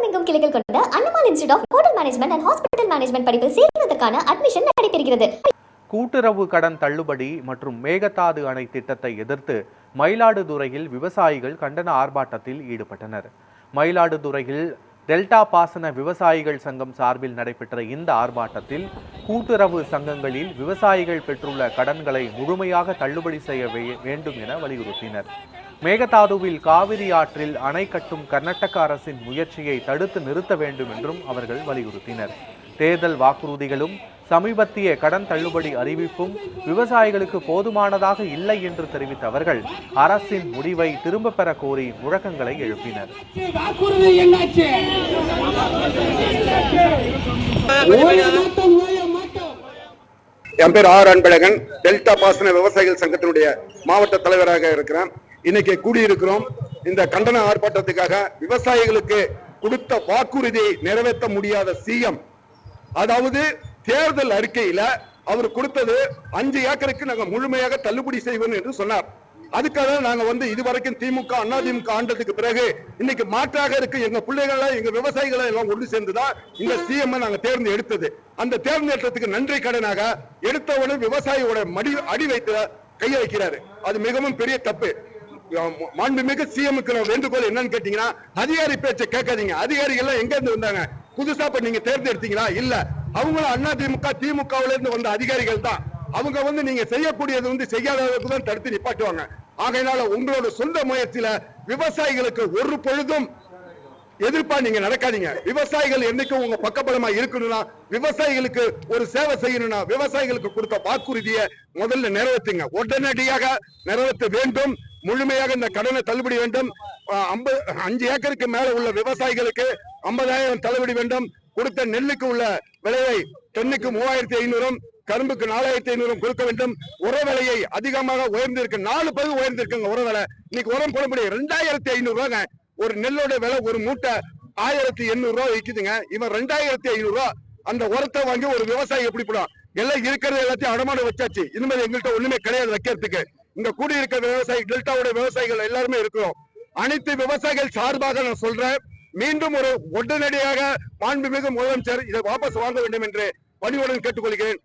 தமிழகமெங்கும் கிளைகள் கொண்ட Annamal institute of hotel management and hospital management படிப்பில் சேர்வதற்கான அட்மிஷன் நடைபெறுகிறது. கூட்டுறவு கடன் தள்ளுபடி மற்றும் மேகதாது அணை திட்டத்தை எதிர்த்து மயிலாடுதுறையில் விவசாயிகள் கண்டன ஆர்ப்பாட்டத்தில் ஈடுபட்டனர். மயிலாடுதுறையில் டெல்டா பாசன விவசாயிகள் சங்கம் சார்பில் நடைபெற்ற இந்த ஆர்ப்பாட்டத்தில் கூட்டுறவு சங்கங்களில் விவசாயிகள் பெற்றுள்ள கடன்களை முழுமையாக தள்ளுபடி செய்ய வேண்டும் என வலியுறுத்தினர். மேகதாதுவில் காவிரி ஆற்றில் அணை கட்டும் கர்நாடக அரசின் முயற்சியை தடுத்து நிறுத்த வேண்டும் என்றும் அவர்கள் வலியுறுத்தினர். தேர்தல் வாக்குறுதிகளும் சமீபத்திய கடன் தள்ளுபடி அறிவிப்பும் விவசாயிகளுக்கு போதுமானதாக இல்லை என்று தெரிவித்த அவர்கள் அரசின் முடிவை திரும்ப பெற கோரி முழக்கங்களை எழுப்பினர். என் பேர் ஆர் அன்பழகன், டெல்டா பாசன விவசாயிகள் சங்கத்தினுடைய மாவட்ட தலைவராக இருக்கிறேன். இன்னைக்கு கூடியிருக்கிறோம் இந்த கண்டன ஆர்ப்பாட்டத்துக்காக. விவசாயிகளுக்கு கொடுத்த வாக்குறுதியை நிறைவேற்ற முடியாத சிஎம், அதாவது தேர்தல் அறிக்கையில அவர் கொடுத்தது 5 ஏக்கருக்கு நாங்க முழுமையாக தள்ளுபடி செய்வோம் என்று சொன்னார். அதுக்காக நாங்க இதுவரைக்கும் திமுக அதிமுக ஆண்டதுக்கு பிறகு இன்னைக்கு மாற்றாக இருக்கு எங்க பிள்ளைகளை எங்க விவசாயிகளை எல்லாம் ஒன்று சேர்ந்துதான் இந்த சிஎம் நாங்க தேர்ந்தெடுத்தது. அந்த தேர்ந்தெடுத்ததுக்கு நன்றி கடனாக எடுத்தவுடனே விவசாயியோட அடி வைத்து கைய வைக்கிறாரு. அது மிகவும் பெரிய தப்பு. மாண்புமிகு சிஎம்க்கு வேண்டுகோள் என்னன்னு கேட்டீங்கன்னா, அதிகாரி பேச்சை கேட்காதீங்க. அதிகாரிகள் எங்க இருந்து வந்தாங்க? புதுசா இப்ப நீங்க தேர்ந்தெடுத்தீங்களா? இல்ல, அவங்களும் அதிமுக திமுகவுல இருந்து வந்த அதிகாரிகள் தான். அவங்க நீங்க செய்யக்கூடியது செய்யாதவர்களுக்கு தான் தடுத்து நிப்பாட்டுவாங்க. ஆகையினால உங்களோட சொந்த முயற்சியில விவசாயிகளுக்கு ஒரு பொழுதும் எதிர்ப்பா நீங்க நடக்காதீங்க. விவசாயிகள் என்னைக்கும் உங்க பக்கபலமா இருக்கணும்னா, விவசாயிகளுக்கு ஒரு சேவை செய்யணும்னா, விவசாயிகளுக்கு கொடுத்த வாக்குறுதியை முதல்ல நிறைவேற்றுங்க. உடனடியாக நிறைவேற்ற வேண்டும். முழுமையாக இந்த கடனை தள்ளுபடி வேண்டும். 5 ஏக்கருக்கு மேல உள்ள விவசாயிகளுக்கு 50,000 தள்ளுபடி வேண்டும். கொடுத்த நெல்லுக்கு உள்ள விலையை டன்னுக்கு 3,500, கரும்புக்கு 4,500 கொடுக்க வேண்டும். உர விலையை அதிகமாக உயர்ந்திருக்கு. 4 பங்கு உயர்ந்திருக்குங்க உர விலை. இன்னைக்கு உரம் போட முடியும் 2,500 ரூபாங்க. ஒரு நெல்லோட விலை ஒரு மூட்டை 1,800 ரூபாய் விற்குதுங்க. இவன் 2,500 ரூபாய் அந்த உரத்தை வாங்கி ஒரு விவசாயி எப்படி போடும்? எல்லாம் இருக்கிறது எல்லாத்தையும் அடமானம் வச்சாச்சு. இனிமேல் எங்கள்கிட்ட ஒண்ணுமே கிடையாது வைக்கிறதுக்கு. இங்க கூடியிருக்க விவசாயி டெல்டாவோட விவசாயிகள் எல்லாருமே இருக்கிறோம். அனைத்து விவசாயிகள் சார்பாக நான் சொல்றேன், மீண்டும் ஒரு உடனடியாக மாண்புமிகு முதலமைச்சர் இதை வாபஸ் வாங்க வேண்டும் என்று பணிவுடன் கேட்டுக்கொள்கிறேன்.